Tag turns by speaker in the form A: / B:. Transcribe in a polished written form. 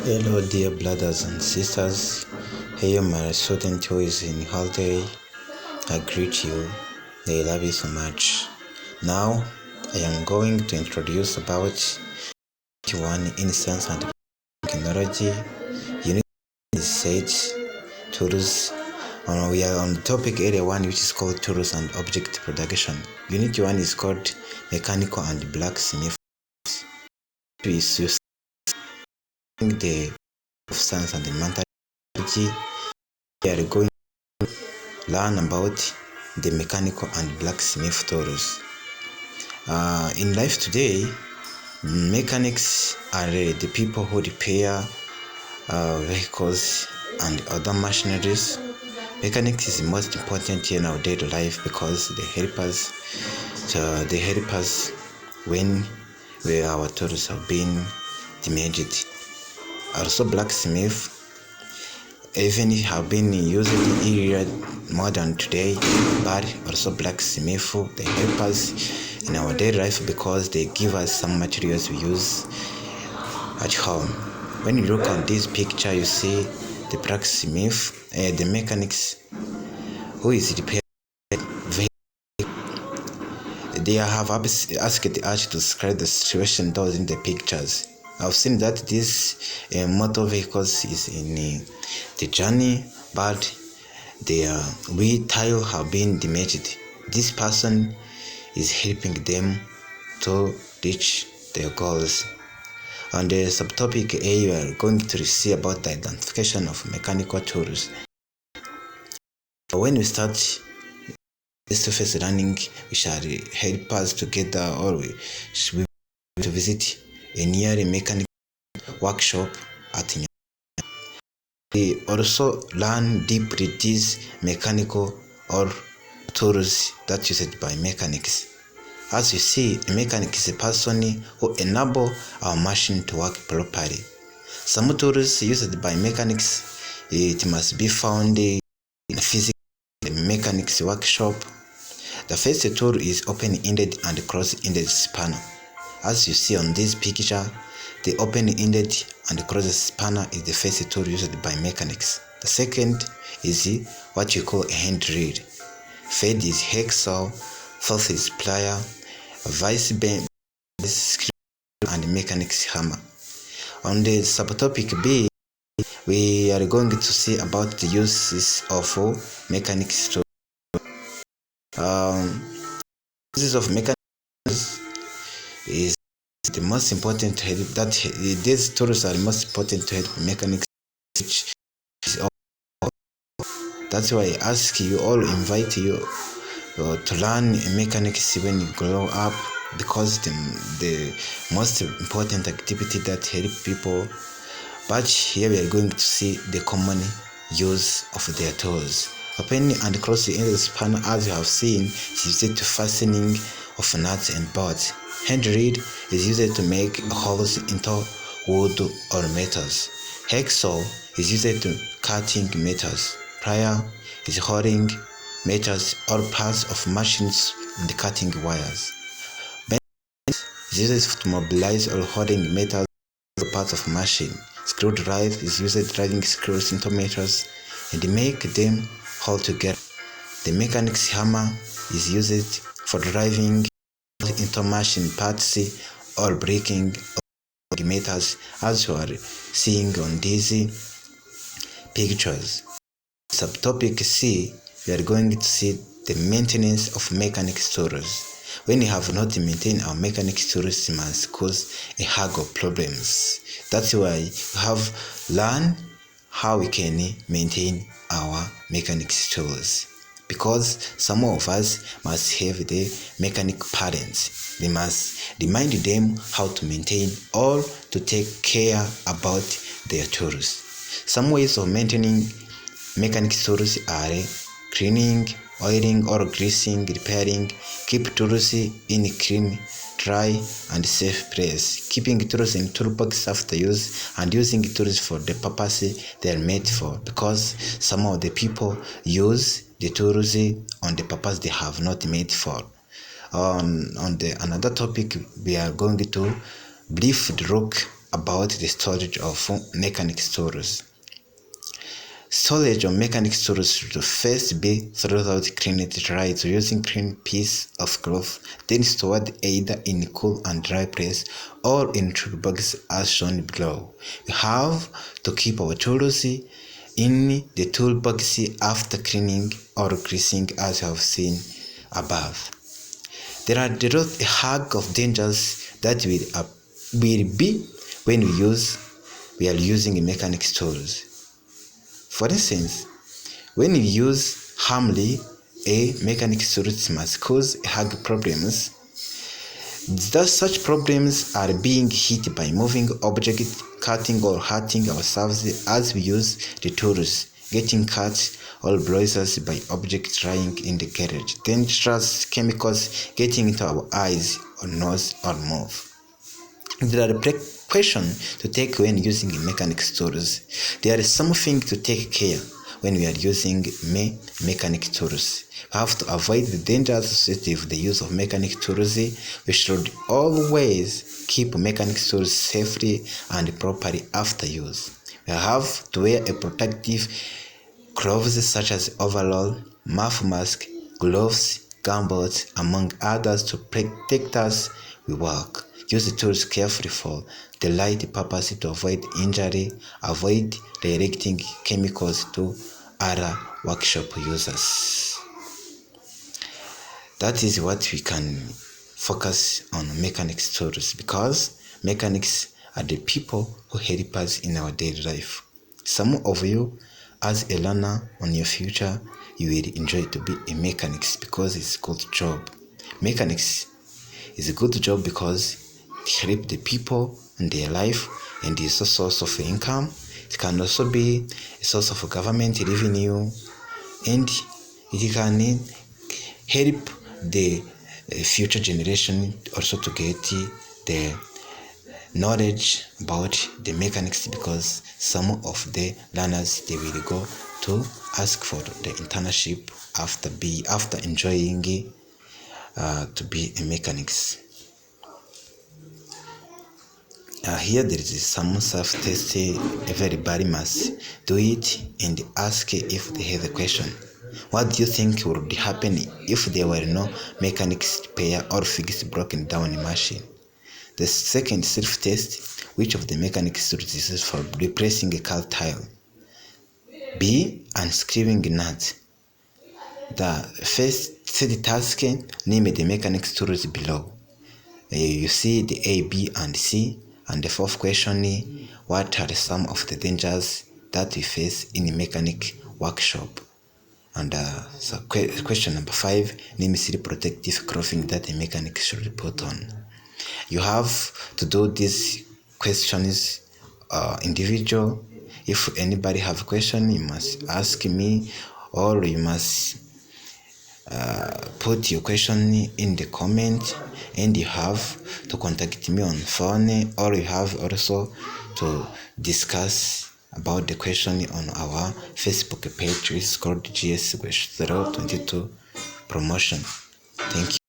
A: Hello, dear brothers and sisters. Hey, my student who is in holiday. I greet you. They love you so much. Now, I am going to introduce about one instance and technology. Unit is sage tools. We are on topic area 1, which is called tools and object production. Unit 1 is called mechanical and blacksmith. Is using the of science and the metallurgy. We are going to learn about the mechanical and blacksmith tools. In life today, mechanics are the people who repair vehicles and other machineries. Mechanics is the most important in our daily life because they help us. They help us when our tools have been damaged. Also, blacksmith even have been used in more than today, but also blacksmith, they help us in our daily life because they give us some materials we use at home. When you look on this picture, you see the blacksmith, the mechanics who is repairing. They have asked the arch to describe the situation those in the pictures. I've seen that this motor vehicles is in the journey, but their wheel tire have been damaged. This person is helping them to reach their goals. On the subtopic A, we are going to see about the identification of mechanical tools. When we start face-to-face learning, we shall help us together, or we should to visit a nearby mechanic workshop at Nya. We also learn deeply these mechanical or tools that used by mechanics. As you see, a mechanic is a person who enable our machine to work properly. Some tools used by mechanics, it must be found in physical mechanics workshop. The first tool is open-ended and closed-ended spanner. As you see on this picture, the open-ended and closed spanner is the first tool used by mechanics. The second is what you call a hand drill. Third is hacksaw. Fourth is plier. Vice bend, screw, and mechanics hammer. On the subtopic B, we are going to see about the uses of mechanics tools. Uses of mechanics is the most important to help, that these tools are the most important to help mechanics. That's why I ask you all, invite you to learn mechanics when you grow up, because the most important activity that help people. But here we are going to see the common use of their tools. Opening and closing the spanner, as you have seen, is used to fastening of nuts and bolts. Hand drill is used to make holes into wood or metals. Hacksaw is used to cutting metals. Plier is holding metals or parts of machines and cutting wires. Bend is used to mobilize or holding metals or parts of machine. Screwdriver is used to driving screws into metals and make them hold together. The mechanic's hammer is used for driving into machine parts or breaking metals, as you are seeing on these pictures. Subtopic C, we are going to see the maintenance of mechanics tools. When we have not maintained our mechanics tools, it must cause a hag of problems. That's why we have learned how we can maintain our mechanics tools. Because some of us must have the mechanic parents. We must remind them how to maintain or to take care about their tools. Some ways of maintaining mechanics tools are cleaning, oiling or greasing, repairing, keep tools in clean, dry and safe place, keeping tools in toolbox after use, and using tools for the purpose they are made for, because some of the people use the tools on the purpose they have not made for. On the another topic, we are going to briefly look about the storage of mechanics tools. Storage of mechanics tools should first be thoroughly cleaned, dried using clean piece of cloth, then stored either in cool and dry place or in toolboxes as shown below. We have to keep our tools in the toolbox after cleaning or greasing as you have seen above. There are a hug of dangers that will be when we are using mechanics tools. For instance, when we use harmly, a mechanics tools must cause hug problems. Thus, such problems are being hit by moving objects, cutting or hurting ourselves as we use the tools, getting cut or bruises by objects lying in the garage, dangerous chemicals getting into our eyes or nose or mouth. There are precautions to take when using mechanics tools. There is something to take care when we are using mechanic tools. We have to avoid the dangers associated with the use of mechanic tools. We should always keep mechanic tools safely and properly after use. We have to wear a protective clothes such as overall, mouth mask, gloves, gumboots, among others to protect us we work. Use the tools carefully for the right purpose to avoid injury, avoid directing chemicals to other workshop users. That is what we can focus on mechanics tools, because mechanics are the people who help us in our daily life. Some of you, as a learner on your future, you will enjoy to be a mechanics because it's a good job. Mechanics is a good job because it helps the people in their life and is a source of income. It can also be a source of government revenue, and it can help the future generation also to get the knowledge about the mechanics, because some of the learners, they will go to ask for the internship after enjoying to be a mechanics. Here there is some self-test. Everybody must do it and ask if they have a question. What do you think would happen if there were no mechanics repair or fix broken down machine? The second self-test, which of the mechanics tools is used for replacing a car tire? B. Unscrewing nut. The first third task, name the mechanics tools below. You see the A, B, and C. And the fourth question, what are some of the dangers that we face in a mechanic workshop? And so question number 5, name 3 protective clothing that a mechanic should put on. You have to do these questions individual. If anybody have a question, you must ask me, or you must put your question in the comment, and you have to contact me on phone, or you have also to discuss about the question on our Facebook page, which is called GS 022 promotion. Thank you.